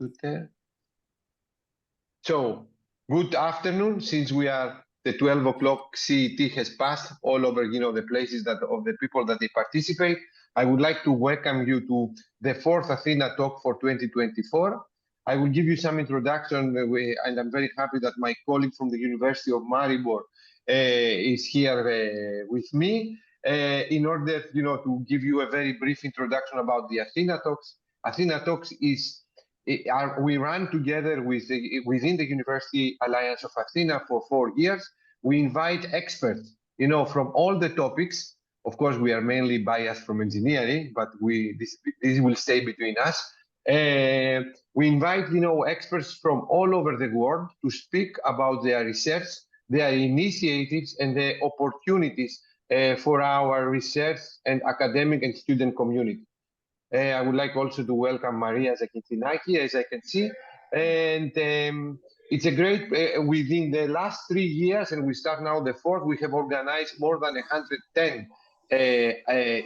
put there. So good afternoon. Since we are the 12 o'clock CET has passed all over, the places that of the people that they participate. I would like to welcome you to the fourth Athena talk for 2024. I will give you some introduction, and I'm very happy that my colleague from the University of Maribor is here with me in order, to give you a very brief introduction about the Athena talks. Athena talks we run together within the University Alliance of Athena for 4 years. We invite experts, from all the topics. Of course, we are mainly biased from engineering, but this will stay between us. We invite, experts from all over the world to speak about their research, their initiatives, and the opportunities for our research and academic and student community. I would like also to welcome Maria Zakintsinaki, as I can see. And it's a great, within the last 3 years, and we start now the fourth, we have organized more than 110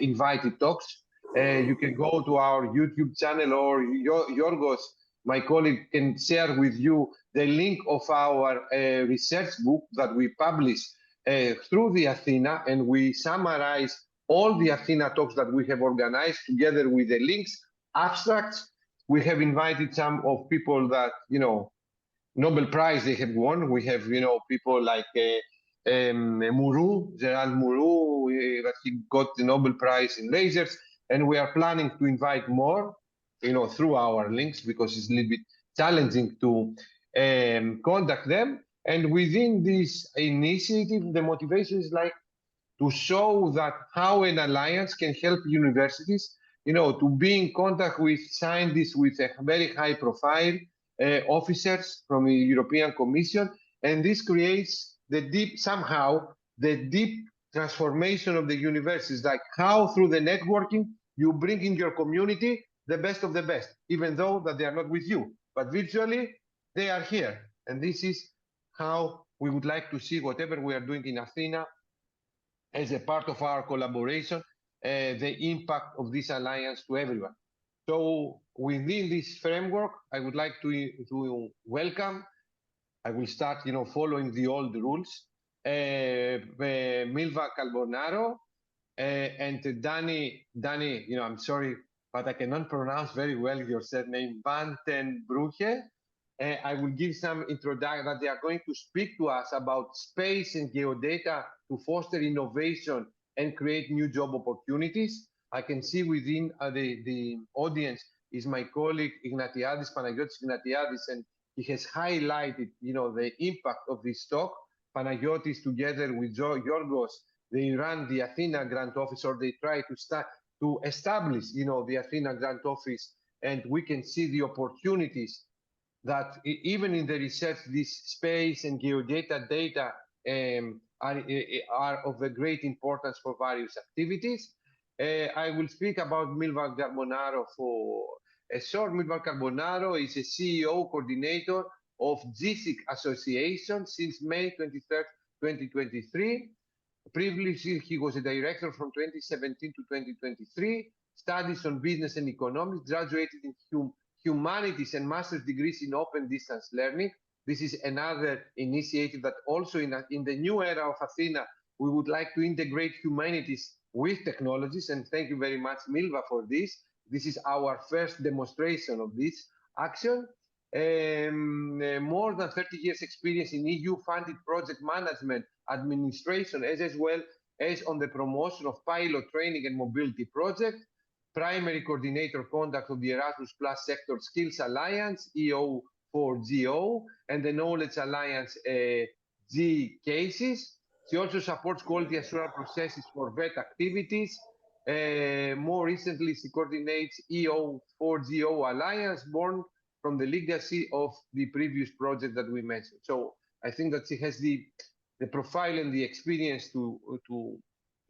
invited talks. You can go to our YouTube channel, or Yorgos, my colleague, can share with you the link of our research book that we publish through the Athena, and we summarize all the Athena talks that we have organized together with the links, abstracts. We have invited some of people that, Nobel Prize they have won. We have, people like Muru, Gerald Muru, that he got the Nobel Prize in lasers. And we are planning to invite more, through our links, because it's a little bit challenging to contact them. And within this initiative, the motivation is to show that how an alliance can help universities, to be in contact with scientists with a very high profile, officers from the European Commission. And this creates the deep transformation of the universities, like how through the networking, you bring in your community the best of the best, even though that they are not with you, but virtually they are here. And this is how we would like to see whatever we are doing in Athena as a part of our collaboration, the impact of this alliance to everyone. So within this framework, I would like to welcome, I will start, following the old rules, Milva Carbonaro and Danny, I'm sorry, but I cannot pronounce very well your surname, Van ten Broeke. I will give some introduction that they are going to speak to us about space and geodata to foster innovation and create new job opportunities. I can see within the audience is my colleague Panagiotis Ignatiadis, and he has highlighted, the impact of this talk. Panagiotis, together with Yorgos, they run the Athena Grant Office, or they try to establish, the Athena Grant Office, and we can see the opportunities that even in the research, this space and geodata data are of a great importance for various activities. I will speak about Milva Carbonaro for a short. Milva Carbonaro is a CEO coordinator of GSIC Association since May 23rd, 2023. Previously, he was a director from 2017 to 2023, studies on business and economics, graduated in humanities and master's degrees in open distance learning. This is another initiative that also in the new era of Athena, we would like to integrate humanities with technologies. And thank you very much, Milva, for this. This is our first demonstration of this action. More than 30 years experience in EU-funded project management, administration, as well as on the promotion of pilot training and mobility projects. Primary coordinator contact of the Erasmus Plus Sector Skills Alliance, EO4GO, and the Knowledge Alliance, G cases. She also supports quality assurance processes for VET activities. More recently, she coordinates EO4GO Alliance, born from the legacy of the previous project that we mentioned. So I think that she has the profile and the experience to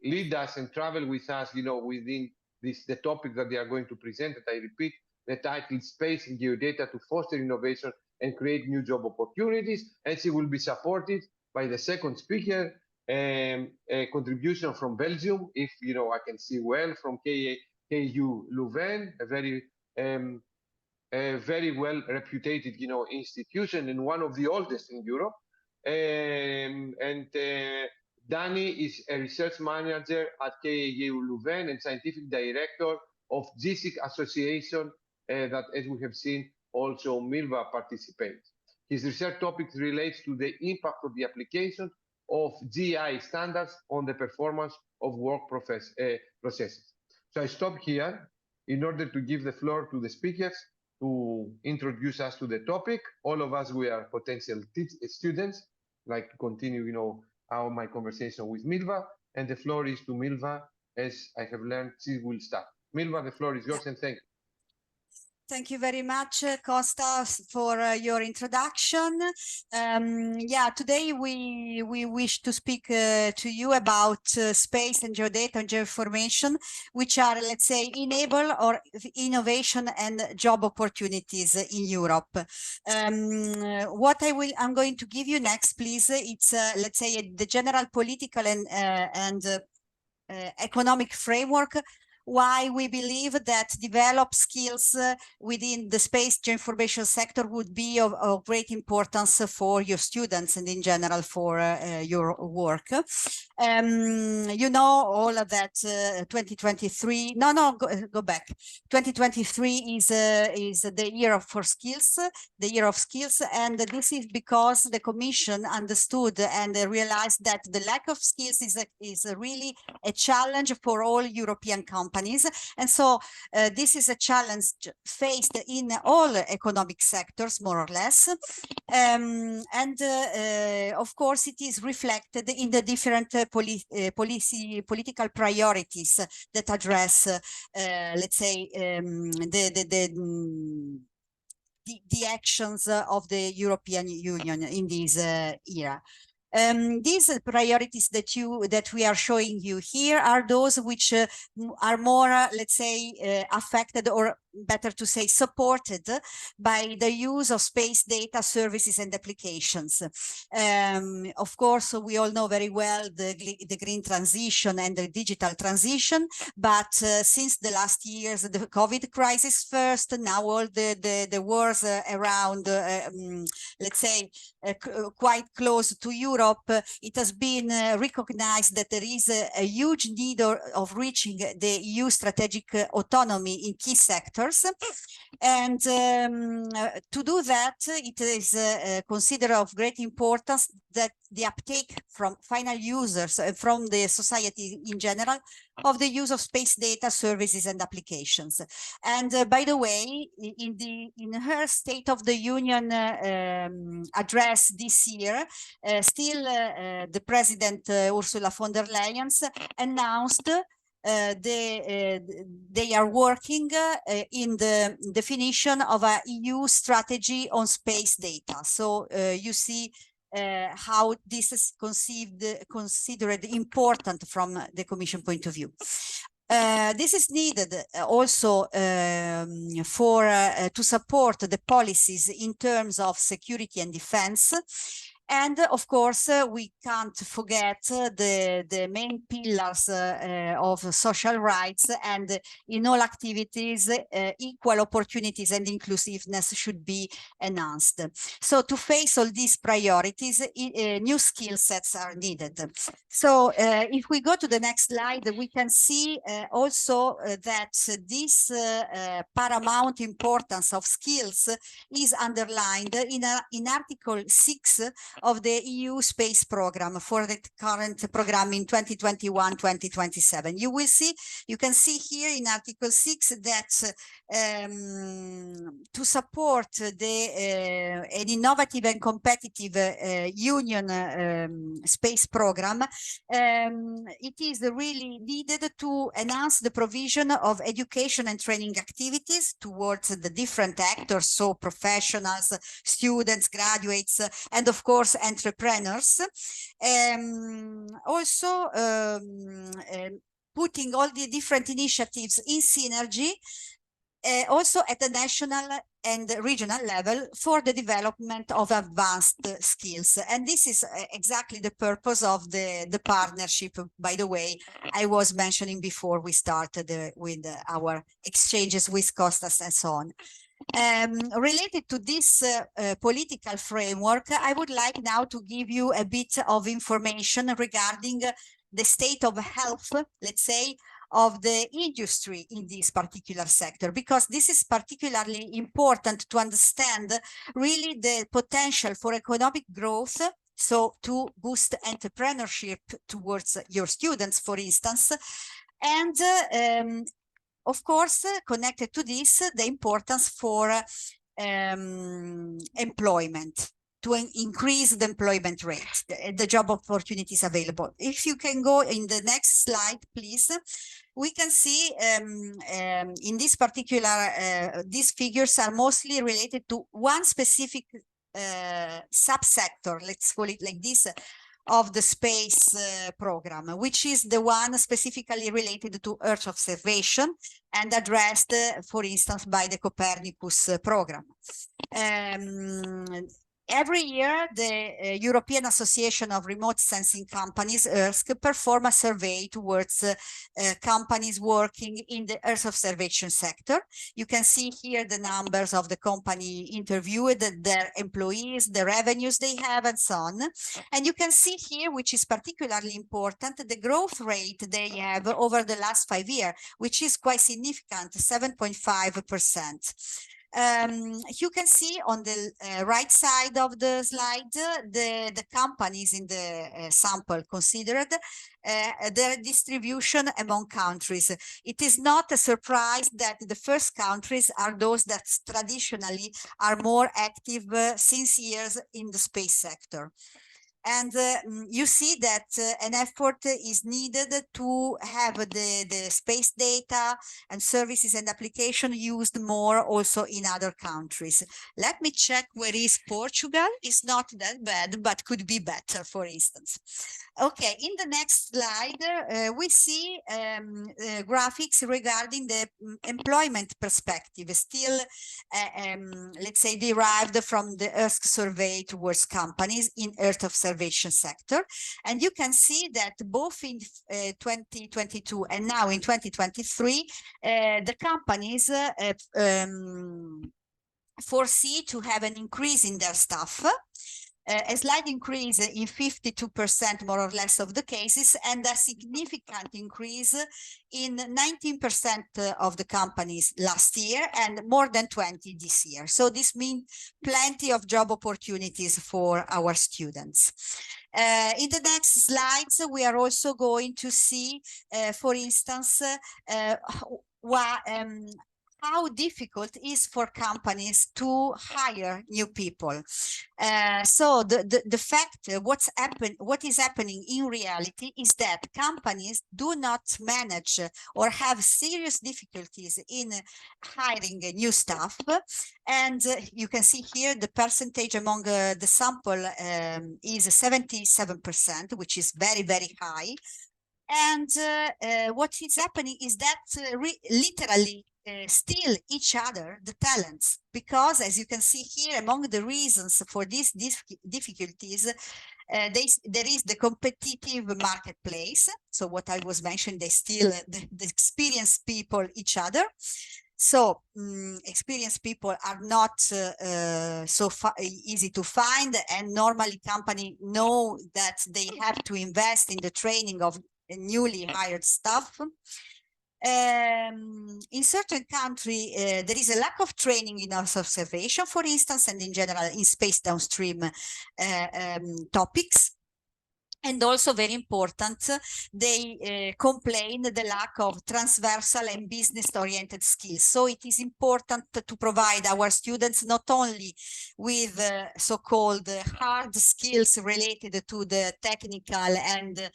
lead us and travel with us, within the topic that they are going to present. And I repeat, the title Space and Geodata to Foster Innovation and Create New Job Opportunities. And she will be supported by the second speaker, a contribution from Belgium, if I can see well, from KU Leuven, a very a very well reputed, institution and one of the oldest in Europe. Danny is a research manager at KAU Leuven and scientific director of GSIC Association that, as we have seen, also Milva participates. His research topic relates to the impact of the application of GI standards on the performance of work processes. So I stop here in order to give the floor to the speakers to introduce us to the topic. All of us, we are potential students, like to continue, my conversation with Milva, and the floor is to Milva. As I have learned, she will start. Milva, the floor is yours, and thank you. Thank you very much, Costa, for your introduction. Today we wish to speak to you about space and geodata and geoinformation, which are, let's say, enable or innovation and job opportunities in Europe. What I'm going to give you next, please, it's let's say the general political and economic framework why we believe that develop skills within the space geoinformation sector would be of great importance for your students and in general for your work. You know all of that 2023, go back. 2023 is the year for skills, the year of skills, and this is because the Commission understood and realized that the lack of skills is really a challenge for all European companies. And so this is a challenge faced in all economic sectors, more or less. Of course, it is reflected in the different political priorities that address, let's say, the actions of the European Union in this era. These priorities that we are showing you here are those which are more, let's say, affected, or better to say, supported by the use of space data services and applications. Of course, we all know very well the green transition and the digital transition, but since the last years, the COVID crisis first, now all the wars around, let's say, quite close to Europe, it has been recognized that there is a huge need of reaching the EU strategic autonomy in key sectors. And to do that, it is considered of great importance that the uptake from final users and from the society in general of the use of space data services and applications. And by the way, in her State of the Union address this year, still the President Ursula von der Leyen announced they are working in the definition of a EU strategy on space data. So you see how this is considered important from the Commission point of view. This is needed also for to support the policies in terms of security and defense. And of course, we can't forget the main pillars of social rights, and in all activities, equal opportunities and inclusiveness should be enhanced. So to face all these priorities, new skill sets are needed. So if we go to the next slide, we can see also that this paramount importance of skills is underlined in Article 6 of the EU space program for the current program in 2021-2027. You can see here in Article 6 that to support an innovative and competitive Union space program, it is really needed to enhance the provision of education and training activities towards the different actors, so professionals, students, graduates, and of course entrepreneurs. Also putting all the different initiatives in synergy, also at the national and regional level for the development of advanced skills. And this is exactly the purpose of the partnership, by the way, I was mentioning before we started with our exchanges with Costas and so on. Related to this political framework, I would like now to give you a bit of information regarding the state of health, let's say, of the industry in this particular sector, because this is particularly important to understand really the potential for economic growth, so to boost entrepreneurship towards your students, for instance, and of course, connected to this, the importance for employment, to increase the employment rate, the job opportunities available. If you can go in the next slide, please, we can see in this particular, these figures are mostly related to one specific subsector, let's call it like this, of the space program, which is the one specifically related to Earth observation and addressed, for instance, by the Copernicus program. Every year, the European Association of Remote Sensing Companies, ERSC, perform a survey towards companies working in the Earth observation sector. You can see here the numbers of the company interviewed, their employees, the revenues they have, and so on. And you can see here, which is particularly important, the growth rate they have over the last 5 years, which is quite significant, 7.5%. You can see on the right side of the slide the companies in the sample considered, their distribution among countries. It is not a surprise that the first countries are those that traditionally are more active since years in the space sector. And you see that an effort is needed to have the space data and services and application used more also in other countries. Let me check where is Portugal. It's not that bad, but could be better, for instance. Okay, in the next slide, we see graphics regarding the employment perspective, still, let's say, derived from the Earth survey towards companies in Earth observation sector. And you can see that both in 2022 and now in 2023, the companies foresee to have an increase in their staff, a slight increase in 52% more or less of the cases, and a significant increase in 19% of the companies last year and more than 20 this year. So this means plenty of job opportunities for our students. In the next slides, we are also going to see, for instance, how difficult it is for companies to hire new people. So the fact, what is happening in reality is that companies do not manage or have serious difficulties in hiring new staff. And you can see here the percentage among the sample is 77%, which is very, very high. And what is happening is that literally steal each other the talents, because as you can see here, among the reasons for these difficulties, there is the competitive marketplace. So what I was mentioning, they steal the experienced people each other. So experienced people are not so easy to find, and normally companies know that they have to invest in the training of newly hired staff. In certain countries, there is a lack of training in Earth observation, for instance, and in general in space downstream topics. And also very important, they complain the lack of transversal and business-oriented skills. So it is important to provide our students not only with so-called hard skills related to the technical and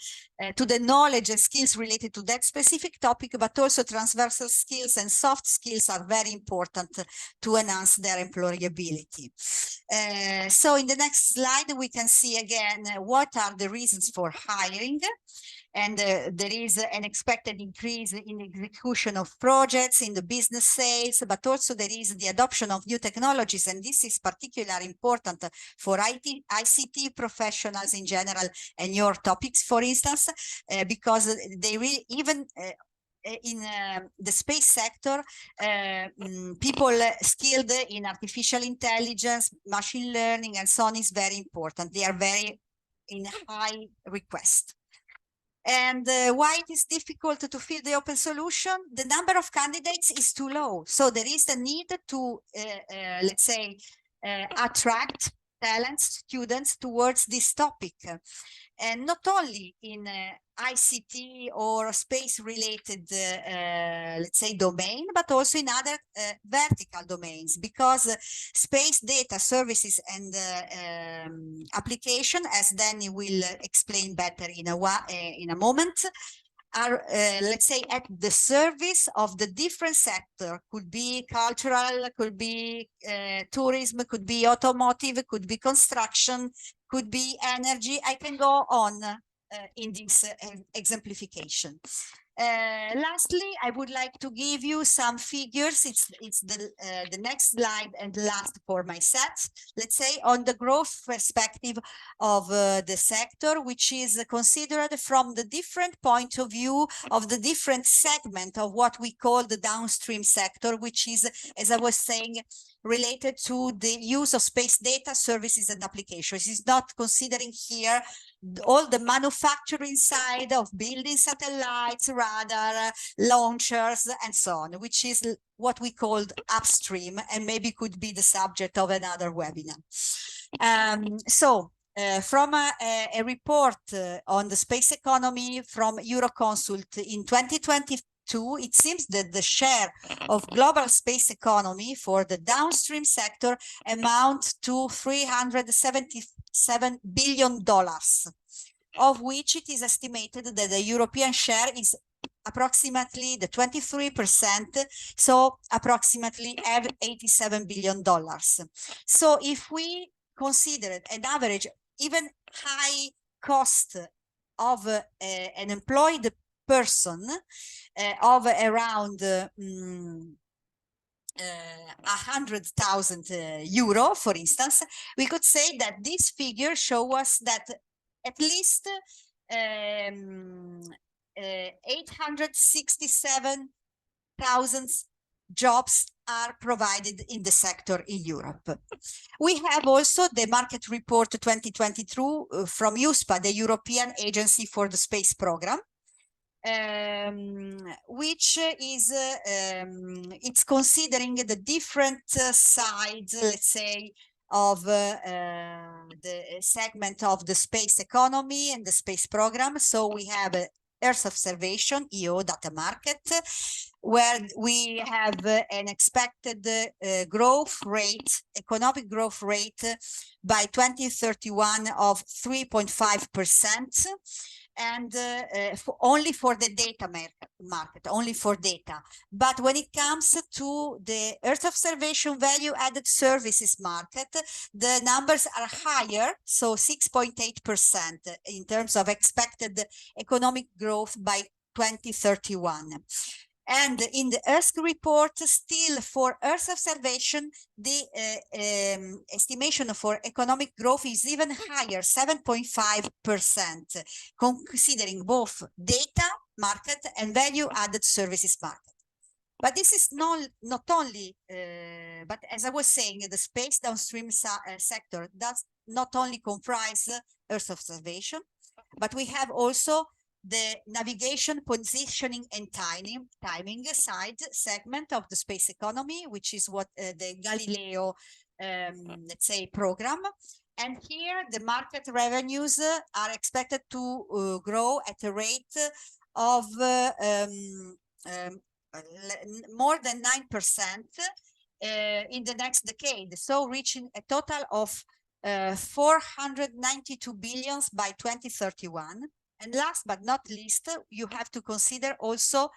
to the knowledge and skills related to that specific topic, but also transversal skills and soft skills are very important to enhance their employability. So in the next slide, we can see again what are the reasons for hiring, and there is an expected increase in the execution of projects in the business sales, but also there is the adoption of new technologies, and this is particularly important for ICT professionals in general and your topics, for instance, because they really even the space sector, people skilled in artificial intelligence, machine learning, and so on is very important. They are very in high request. And why it is difficult to fill the open solution? The number of candidates is too low. So there is the need to, let's say, attract talents, students towards this topic. And not only in ICT or space-related, let's say, domain, but also in other vertical domains, because space data services and application, as Danny will explain better in a moment, are, let's say, at the service of the different sector. Could be cultural, could be tourism, could be automotive, could be construction, could be energy. I can go on in this exemplification. Lastly, I would like to give you some figures. It's the next slide and last for my set. Let's say on the growth perspective of the sector, which is considered from the different point of view of the different segment of what we call the downstream sector, which is, as I was saying, related to the use of space data, services, and applications. It's not considering here all the manufacturing side of building satellites, radar, launchers, and so on, which is what we called upstream, and maybe could be the subject of another webinar. From a report on the space economy from Euroconsult in 2022, it seems that the share of global space economy for the downstream sector amount to $377 billion, of which it is estimated that the European share is approximately the 23%, so approximately $87 billion. So if we consider an average, even high cost of an employed person of around 100,000 euro, for instance, we could say that this figure shows us that at least 867,000 jobs are provided in the sector in Europe. We have also the market report 2022 from EUSPA, the European Agency for the Space Program, which is it's considering the different sides, let's say, of the segment of the space economy and the space program. So we have Earth observation, EO data market, where we have an expected growth rate, economic growth rate by 2031 of 3.5%. And only for the data market, only for data. But when it comes to the Earth observation value added services market, the numbers are higher, so 6.8% in terms of expected economic growth by 2031. And in the Earth report, still for Earth observation, the estimation for economic growth is even higher, 7.5%, considering both data market and value-added services market. But this is not only, but as I was saying, the space downstream sector does not only comprise Earth observation, but we have also the navigation, positioning, and timing side segment of the space economy, which is what the Galileo, let's say, program. And here the market revenues are expected to grow at a rate of more than 9% in the next decade, so reaching a total of 492 billions by 2031. And last but not least, you have to consider also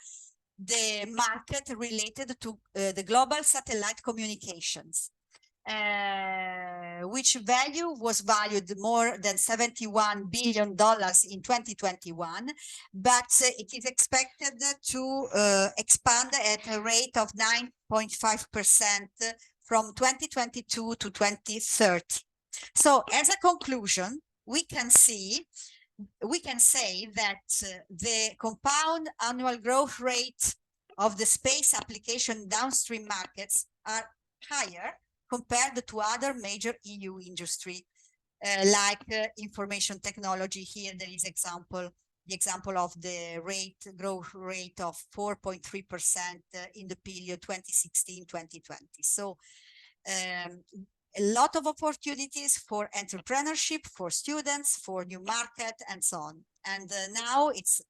the market related to the global satellite communications, which value was valued more than $71 billion in 2021, but it is expected to expand at a rate of 9.5% from 2022 to 2030. So as a conclusion, we can see we can say that the compound annual growth rate of the space application downstream markets are higher compared to other major EU industry, like information technology. Here there is the example of the growth rate of 4.3% in the period 2016-2020. So a lot of opportunities for entrepreneurship, for students, for new market, and so on. And now it's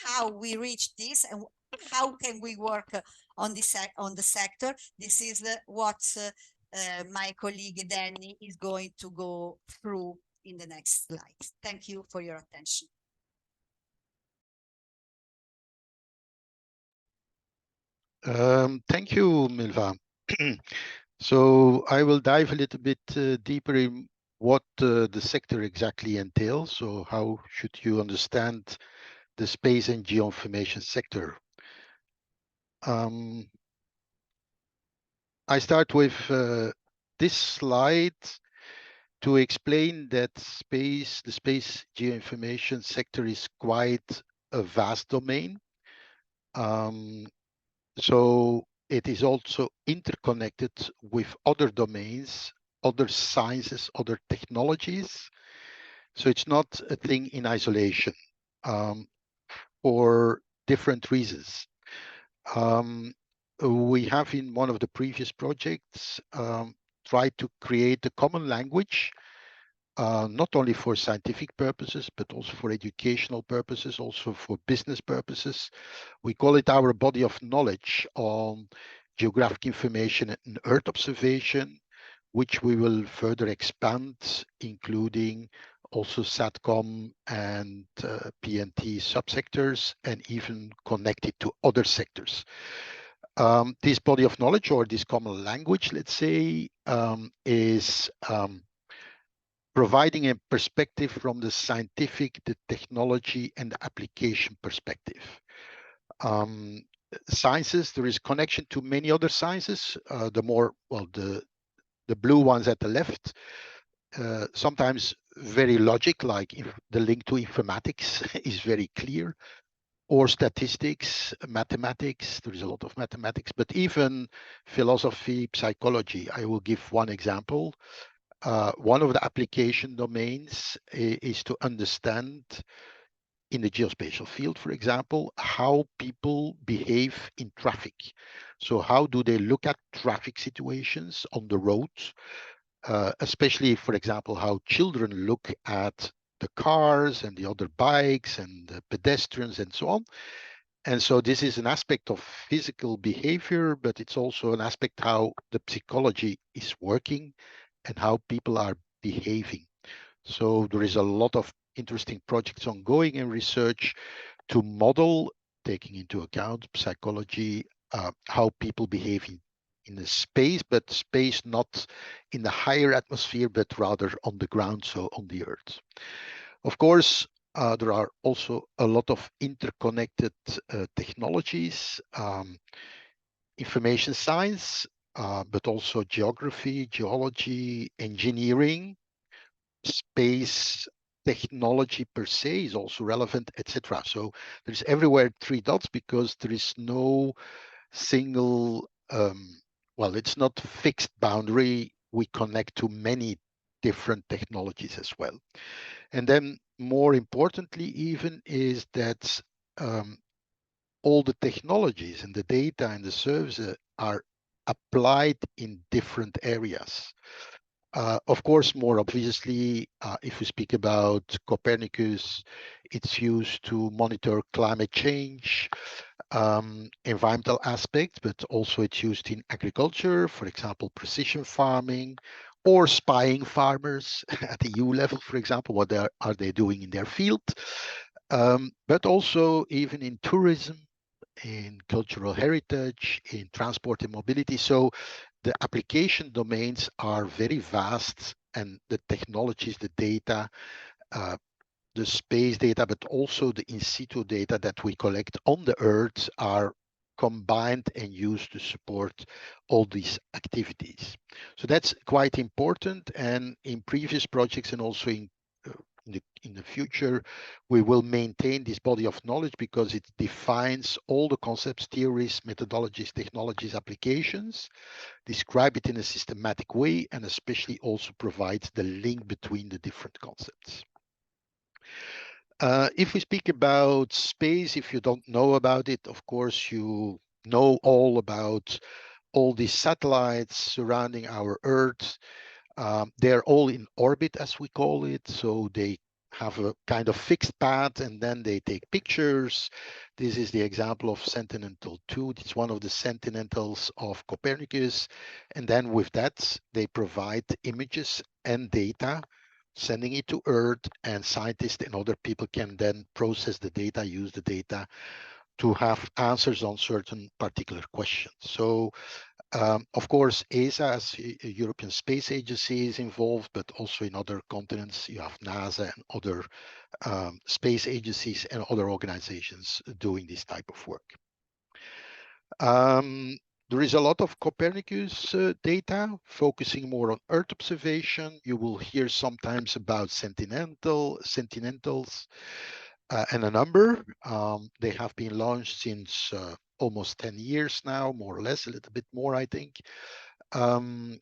how we reach this and how can we work on the sector. This is what my colleague Danny is going to go through in the next slide. Thank you for your attention. Thank you, Milva. So I will dive a little bit deeper in what the sector exactly entails. So how should you understand the space and geoinformation sector? I start with this slide to explain that the space geoinformation sector is quite a vast domain. So it is also interconnected with other domains, other sciences, other technologies. So it's not a thing in isolation for different reasons. We have in one of the previous projects tried to create a common language, not only for scientific purposes, but also for educational purposes, also for business purposes. We call it our body of knowledge on geographic information and Earth observation, which we will further expand, including also SATCOM and PNT subsectors, and even connected to other sectors. This body of knowledge, or this common language, let's say, is providing a perspective from the scientific, the technology, and the application perspective. Sciences, there is connection to many other sciences. The blue ones at the left, sometimes very logic, like the link to informatics is very clear, or statistics, mathematics. There is a lot of mathematics, but even philosophy, psychology. I will give one example. One of the application domains is to understand in the geospatial field, for example, how people behave in traffic. So how do they look at traffic situations on the roads, especially, for example, how children look at the cars and the other bikes and the pedestrians and so on. And so this is an aspect of physical behavior, but it's also an aspect how the psychology is working and how people are behaving. So there is a lot of interesting projects ongoing in research to model, taking into account psychology, how people behave in the space, but space not in the higher atmosphere, but rather on the ground, so on the Earth. Of course, there are also a lot of interconnected technologies, information science, but also geography, geology, engineering, space technology per se is also relevant, etc. So there's everywhere 3 dots because there is no single, it's not fixed boundary. We connect to many different technologies as well. And then more importantly even is that all the technologies and the data and the services are applied in different areas. Of course, more obviously, if we speak about Copernicus, it's used to monitor climate change, environmental aspects, but also it's used in agriculture, for example, precision farming, or spying farmers at the EU level, for example, what are they doing in their field, but also even in tourism, in cultural heritage, in transport and mobility. So the application domains are very vast, and the technologies, the data, the space data, but also the in situ data that we collect on the Earth are combined and used to support all these activities. So that's quite important. And in previous projects and also in in the future, we will maintain this body of knowledge because it defines all the concepts, theories, methodologies, technologies, applications, describe it in a systematic way, and especially also provides the link between the different concepts. If we speak about space, if you don't know about it, of course, you know all about all these satellites surrounding our Earth. They're all in orbit, as we call it. So they have a kind of fixed path and then they take pictures. This is the example of Sentinel-2. It's one of the Sentinels of Copernicus. And then with that, they provide images and data, sending it to Earth, and scientists and other people can then process the data, use the data to have answers on certain particular questions. So of course, ESA, as European Space Agency, is involved, but also in other continents, you have NASA and other space agencies and other organizations doing this type of work. There is a lot of Copernicus data focusing more on Earth observation. You will hear sometimes about Sentinels and a number. They have been launched since almost 10 years now, more or less, a little bit more, I think. And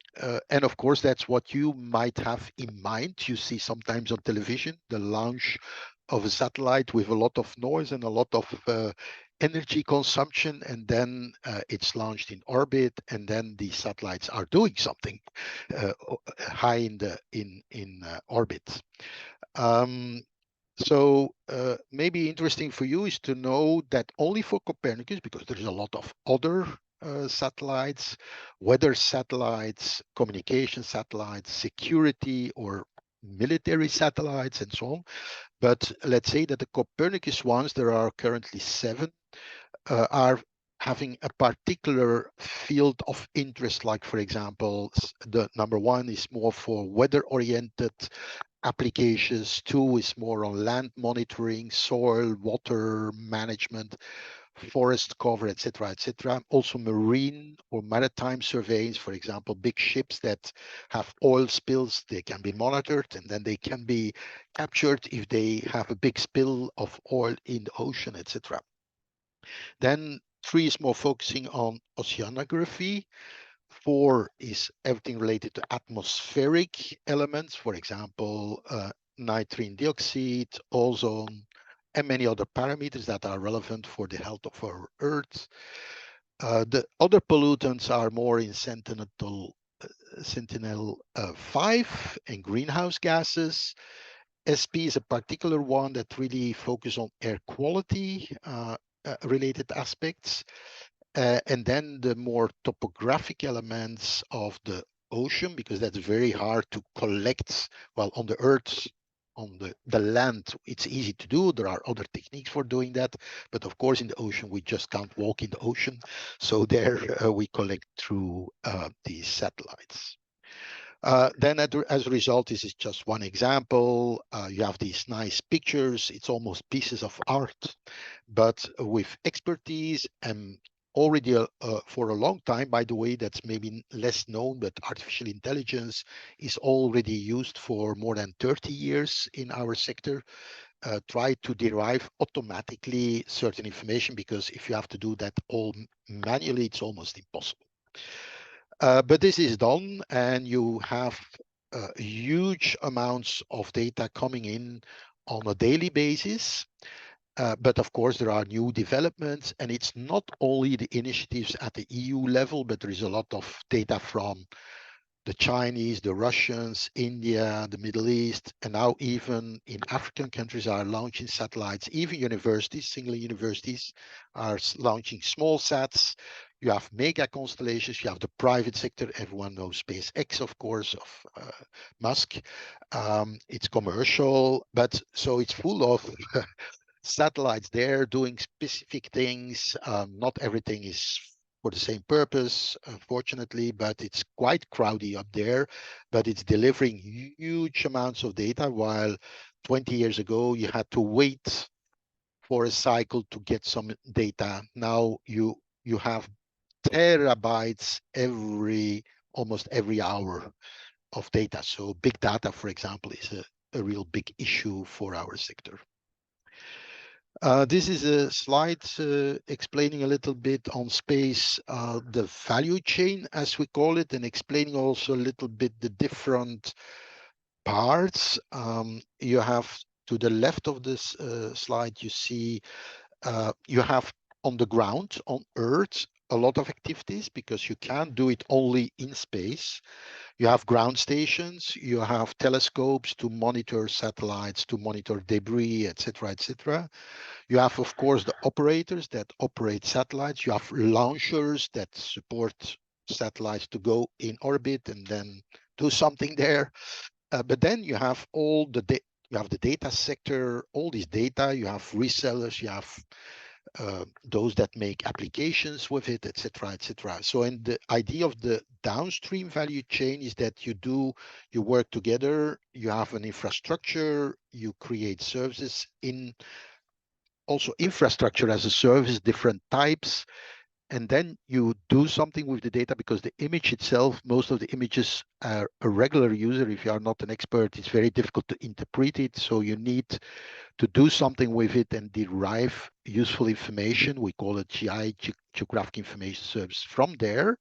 of course, that's what you might have in mind. You see sometimes on television, the launch of a satellite with a lot of noise and a lot of energy consumption, and then it's launched in orbit, and then the satellites are doing something high in orbit. So maybe interesting for you is to know that only for Copernicus, because there's a lot of other satellites, weather satellites, communication satellites, security or military satellites, and so on. But let's say that the Copernicus ones, there are currently 7, are having a particular field of interest. Like, for example, the number 1 is more for weather-oriented applications. 2 is more on land monitoring, soil, water management, forest cover, etc., etc. Also marine or maritime surveys, for example, big ships that have oil spills, they can be monitored and then they can be captured if they have a big spill of oil in the ocean, etc. Then 3 is more focusing on oceanography. 4 is everything related to atmospheric elements, for example, nitrogen dioxide, ozone, and many other parameters that are relevant for the health of our Earth. The other pollutants are more in Sentinel-5 and greenhouse gases. SP is a particular one that really focuses on air quality related aspects. And then the more topographic elements of the ocean, because that's very hard to collect. Well, on the Earth, on the land, it's easy to do. There are other techniques for doing that. But of course, in the ocean, we just can't walk in the ocean. So there we collect through these satellites. Then as a result, this is just one example. You have these nice pictures. It's almost pieces of art, but with expertise and already for a long time, by the way, that's maybe less known, but artificial intelligence is already used for more than 30 years in our sector. Try to derive automatically certain information, because if you have to do that all manually, it's almost impossible. But this is done, and you have huge amounts of data coming in on a daily basis. But of course, there are new developments, and it's not only the initiatives at the EU level, but there is a lot of data from the Chinese, the Russians, India, the Middle East, and now even in African countries are launching satellites. Even universities, single universities, are launching small sats. You have mega constellations, you have the private sector. Everyone knows SpaceX, of course, of Musk. It's commercial, but so it's full of satellites there doing specific things. Not everything is for the same purpose, unfortunately, but it's quite crowded up there, but it's delivering huge amounts of data, while 20 years ago, you had to wait for a cycle to get some data. Now you have terabytes almost every hour of data. So big data, for example, a real big issue for our sector. This is a slide explaining a little bit on space, the value chain, as we call it, and explaining also a little bit the different parts. You have to the left of this slide, you see you have on the ground, on Earth, a lot of activities because you can't do it only in space. You have ground stations, you have telescopes to monitor satellites, to monitor debris, etc., etc. You have, of course, the operators that operate satellites. You have launchers that support satellites to go in orbit and then do something there. But then you have all the you have the data sector, all these data. You have resellers. You have those that make applications with it, etc., etc. So, and the idea of the downstream value chain is that you work together. You have an infrastructure. You create services in. Also infrastructure as a service, different types, and then you do something with the data because the image itself, most of the images are a regular user. If you are not an expert, it's very difficult to interpret it. So you need to do something with it and derive useful information. We call it GI, Geographic Information Service, from there.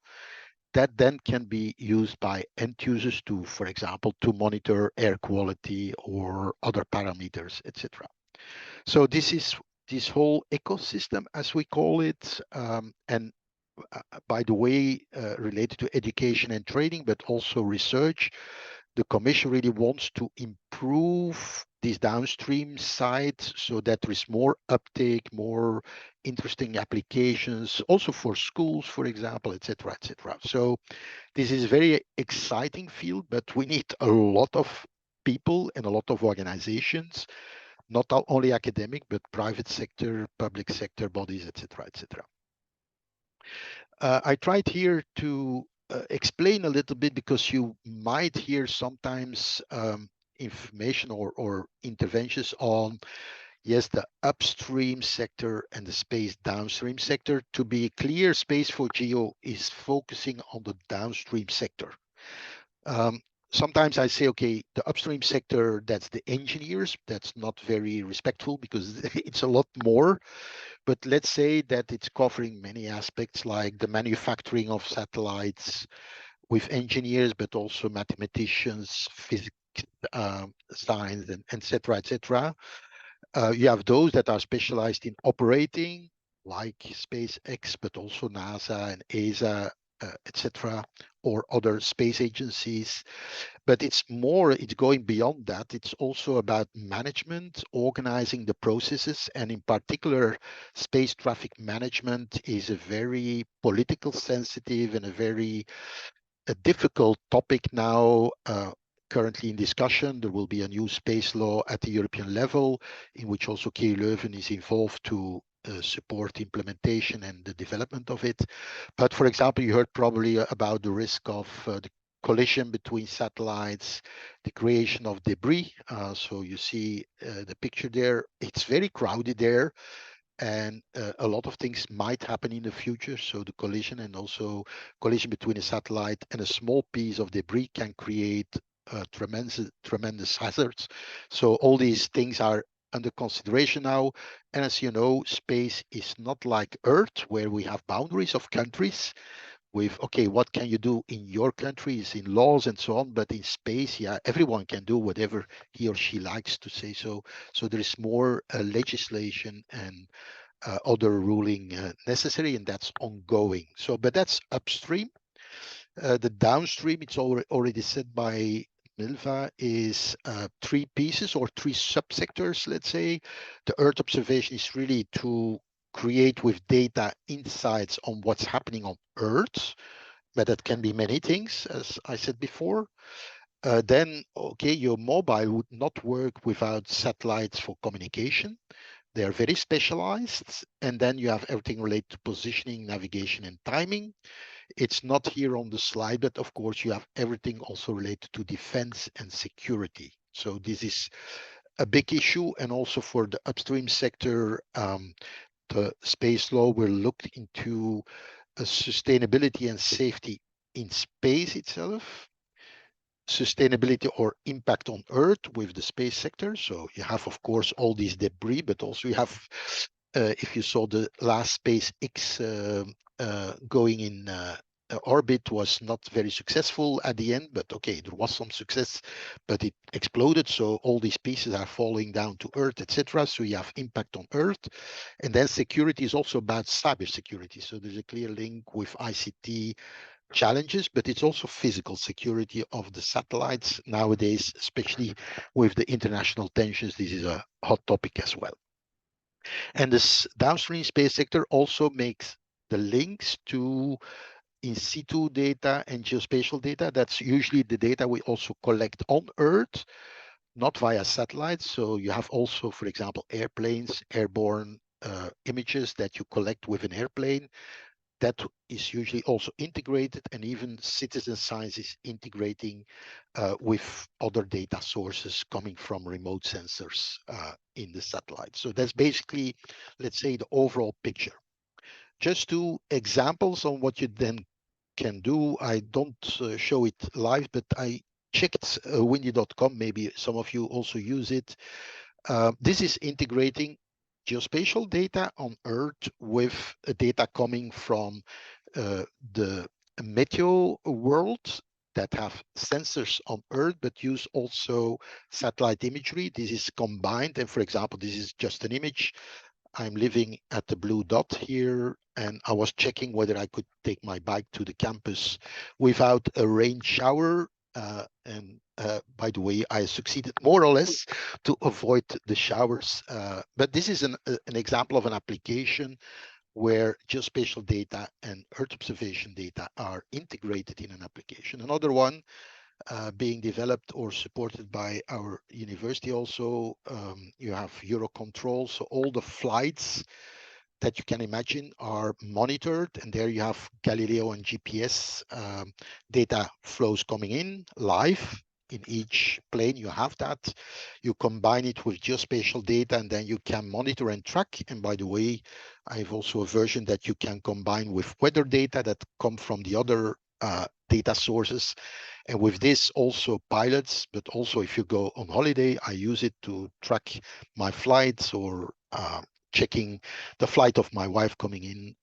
That then can be used by end users to, for example, to monitor air quality or other parameters, etc. So this is this whole ecosystem, as we call it, and by the way, related to education and training, but also research. The Commission really wants to improve this downstream side so that there is more uptake, more interesting applications, also for schools, for example, etc., etc. So this is a very exciting field, but we need a lot of people and a lot of organizations, not only academic, but private sector, public sector bodies, etc., etc. I tried here to explain a little bit because you might hear sometimes information or interventions on, yes, the upstream sector and the space downstream sector. To be clear, Space for Geo is focusing on the downstream sector. Sometimes I say, okay, the upstream sector, that's the engineers. That's not very respectful because it's a lot more. But let's say that it's covering many aspects like the manufacturing of satellites with engineers, but also mathematicians, physics, science, and et cetera, et cetera. You have those that are specialized in operating, like SpaceX, but also NASA and ESA, etc., or other space agencies. But it's going beyond that. It's also about management, organizing the processes, and in particular, space traffic management is a very political sensitive and a very difficult topic now. Currently in discussion, there will be a new space law at the European level, in which also KU Leuven is involved to support implementation and the development of it. But for example, you heard probably about the risk of the collision between satellites, the creation of debris. So you see the picture there. It's very crowded there, and a lot of things might happen in the future. So the collision and also collision between a satellite and a small piece of debris can create tremendous hazards. So all these things are under consideration now. And as you know, space is not like Earth, where we have boundaries of countries with, okay, what can you do in your countries, in laws and so on, but in space, yeah, everyone can do whatever he or she likes to say. So there is more legislation and other ruling necessary, and that's ongoing. So, but that's upstream. The downstream, it's already said by Milva, is three pieces or three subsectors, let's say. The Earth observation is really to create with data insights on what's happening on Earth, but that can be many things, as I said before. Then, okay, your mobile would not work without satellites for communication. They are very specialized. And then you have everything related to positioning, navigation, and timing. It's not here on the slide, but of course you have everything also related to defense and security. So this is a big issue. And also for the upstream sector, the space law will look into sustainability and safety in space itself. sustainability or impact on Earth with the space sector. So you have, of course, all these debris, but also you have, if you saw the last SpaceX going in orbit was not very successful at the end, but okay, there was some success, but it exploded. So all these pieces are falling down to Earth, etc. So you have impact on Earth. And then security is also about cybersecurity. So there's a clear link with ICT challenges, but it's also physical security of the satellites nowadays, especially with the international tensions. This is a hot topic as well. And this downstream space sector also makes the links to in situ data and geospatial data. That's usually the data we also collect on Earth, not via satellites. So you have also, for example, airplanes, airborne images that you collect with an airplane. That is usually also integrated, and even citizen science is integrating with other data sources coming from remote sensors in the satellite. So that's basically, let's say, the overall picture. Just two examples on what you then can do. I don't show it live, but I checked windy.com. Maybe some of you also use it. This is integrating geospatial data on Earth with data coming from the meteo world that have sensors on Earth, but use also satellite imagery. This is combined. And for example, this is just an image. I'm living at the blue dot here, and I was checking whether I could take my bike to the campus without a rain shower. By the way, I succeeded more or less to avoid the showers. But this is an example of an application where geospatial data and Earth observation data are integrated in an application. Another one being developed or supported by our university also, you have Eurocontrol. So all the flights that you can imagine are monitored, and there you have Galileo and GPS data flows coming in live. In each plane you have that. You combine it with geospatial data, and then you can monitor and track. And by the way, I have also a version that you can combine with weather data that come from the other data sources. And with this also pilots, but also if you go on holiday, I use it to track my flights or checking the flight of my wife coming in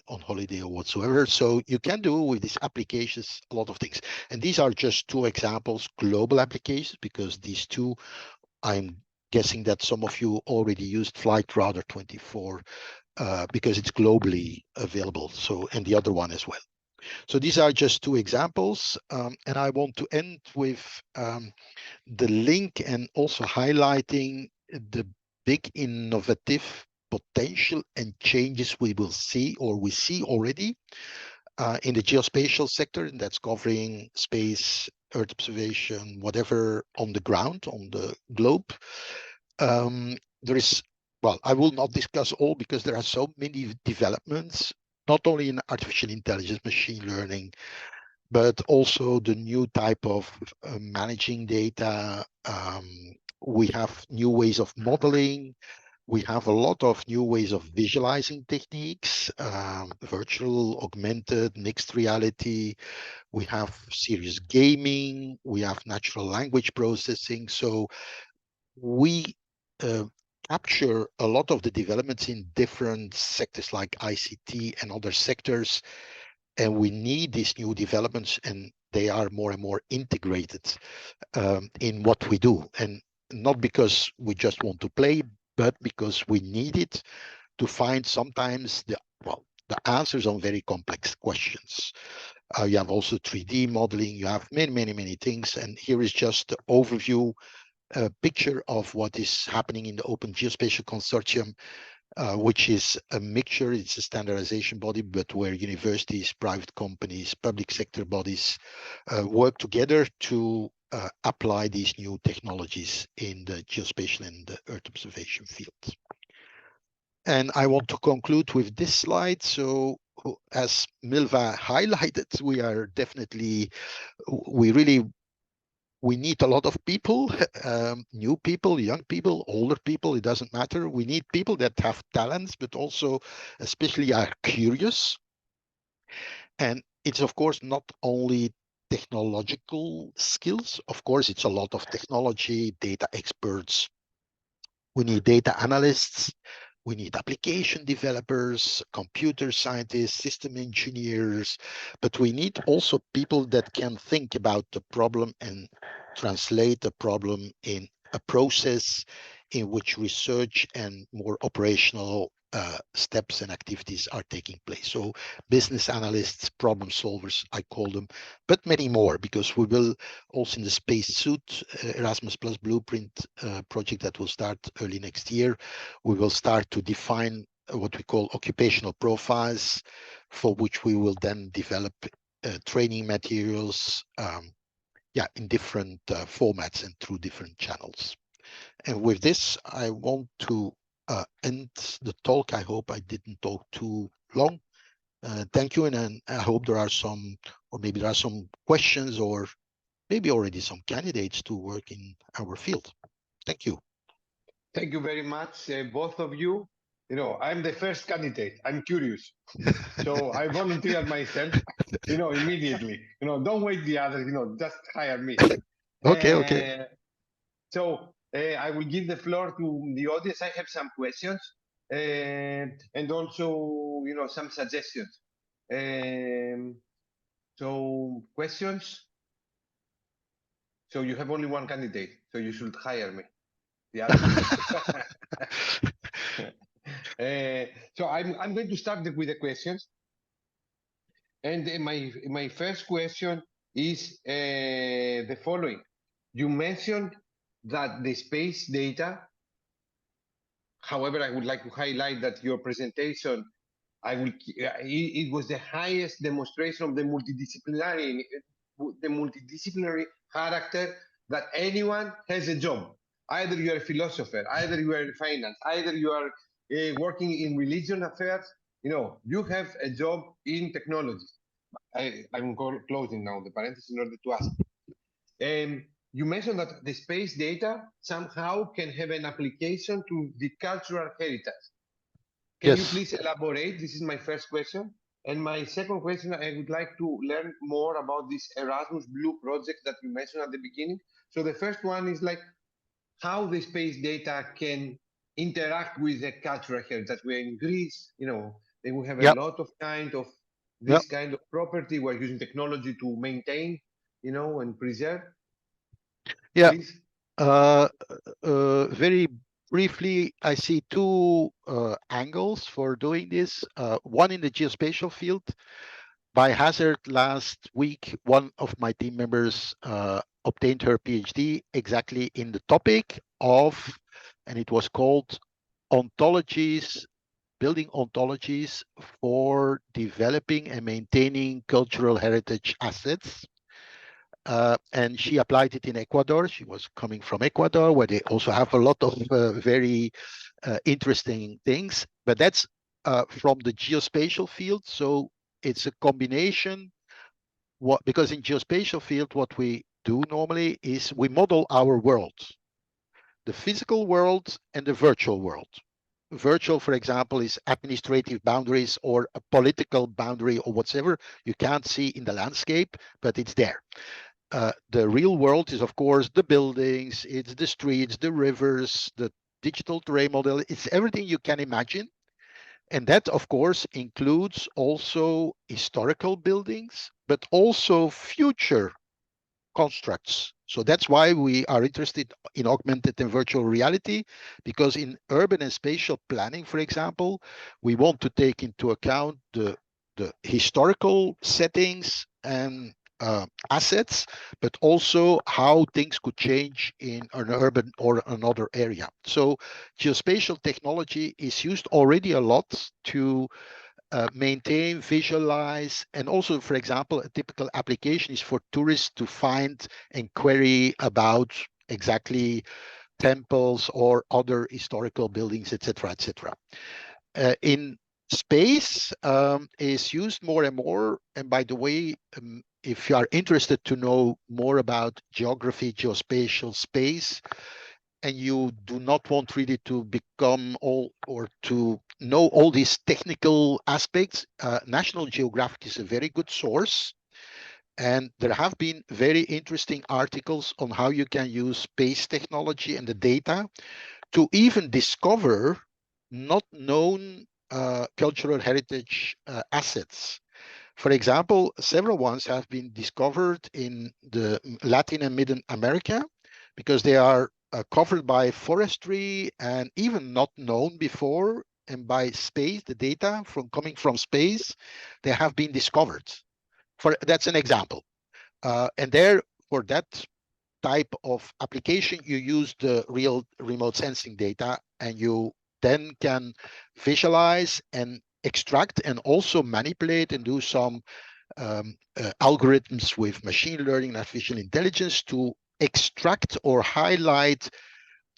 on holiday or whatsoever. So you can do with these applications a lot of things. And these are just two examples, global applications, because these two, I'm guessing that some of you already used Flight Radar 24 because it's globally available. So, and the other one as well. So these are just two examples. And I want to end with the link and also highlighting the big innovative potential and changes we will see, or we see already in the geospatial sector, and that's covering space, Earth observation, whatever on the ground, on the globe. There is, well, I will not discuss all because there are so many developments, not only in artificial intelligence, machine learning, but also the new type of managing data. We have new ways of modeling. We have a lot of new ways of visualizing techniques, virtual, augmented, mixed reality. We have serious gaming. We have natural language processing. So we capture a lot of the developments in different sectors like ICT and other sectors. And we need these new developments, and they are more and more integrated in what we do. And not because we just want to play, but because we need it to find sometimes the answers on very complex questions. You have also 3D modeling. You have many things. And here is just the overview picture of what is happening in the Open Geospatial Consortium, which is a mixture. It's a standardization body, but where universities, private companies, public sector bodies work together to apply these new technologies in the geospatial and the Earth observation field. And I want to conclude with this slide. So as Milva highlighted, we are definitely, we need a lot of people, new people, young people, older people, it doesn't matter. We need people that have talents, but also especially are curious. And it's of course not only technological skills. Of course, it's a lot of technology, data experts. We need data analysts. We need application developers, computer scientists, system engineers, but we need also people that can think about the problem and translate the problem in a process in which research and more operational steps and activities are taking place. So business analysts, problem solvers, I call them, but many more, because we will also in the spacesuit Erasmus Plus Blueprint project that will start early next year, we will start to define what we call occupational profiles, for which we will then develop training materials, in different formats and through different channels. And with this, I want to end the talk. I hope I didn't talk too long. Thank you, and I hope there are some, or maybe there are some questions, or maybe already some candidates to work in our field. Thank you. Thank you very much, both of you. You know, I'm the first candidate. I'm curious. So I volunteered myself, immediately. Don't wait the others, just hire me. Okay. So I will give the floor to the audience. I have some questions and also, some suggestions. So questions? So you have only one candidate, so you should hire me. The other. So I'm going to start with the questions. And my first question is the following. You mentioned that the space data, however, I would like to highlight that your presentation, it was the highest demonstration of the multidisciplinary character that anyone has a job. Either you are a philosopher, either you are in finance, either you are working in religion affairs, you have a job in technology. I'm closing now the parenthesis in order to ask. You mentioned that the space data somehow can have an application to the cultural heritage. Can you please elaborate? This is my first question. And my second question, I would like to learn more about this Erasmus Blue project that you mentioned at the beginning. So the first one is like how the space data can interact with the cultural heritage. We're in Greece, they will have a lot of kind of this kind of property. We're using technology to maintain, and preserve. Yeah. Please. Very briefly, I see two angles for doing this. One in the geospatial field. By hazard, last week, one of my team members obtained her PhD exactly in the topic of, and it was called ontologies, building ontologies for developing and maintaining cultural heritage assets. And she applied it in Ecuador. She was coming from Ecuador, where they also have a lot of very interesting things. But that's from the geospatial field. So it's a combination. Because in geospatial field, what we do normally is we model our world, the physical world and the virtual world. Virtual, for example, is administrative boundaries or a political boundary or whatever you can't see in the landscape, but it's there. The real world is, of course, the buildings, it's the streets, the rivers, the digital terrain model. It's everything you can imagine. And that, of course, includes also historical buildings, but also future constructs. So that's why we are interested in augmented and virtual reality, because in urban and spatial planning, for example, we want to take into account the historical settings and assets, but also how things could change in an urban or another area. So geospatial technology is used already a lot to maintain, visualize, and also, for example, a typical application is for tourists to find and query about exactly temples or other historical buildings, etc., etc. In space is used more and more. And by the way, if you are interested to know more about geography, geospatial space, and you do not want really to become all or to know all these technical aspects, National Geographic is a very good source. And there have been very interesting articles on how you can use space technology and the data to even discover not known cultural heritage assets. For example, several ones have been discovered in the Latin and Middle America because they are covered by forestry and even not known before. And by space, the data from coming from space, they have been discovered. That's an example. And there, for that type of application, you use the real remote sensing data, and you then can visualize and extract and also manipulate and do some algorithms with machine learning and artificial intelligence to extract or highlight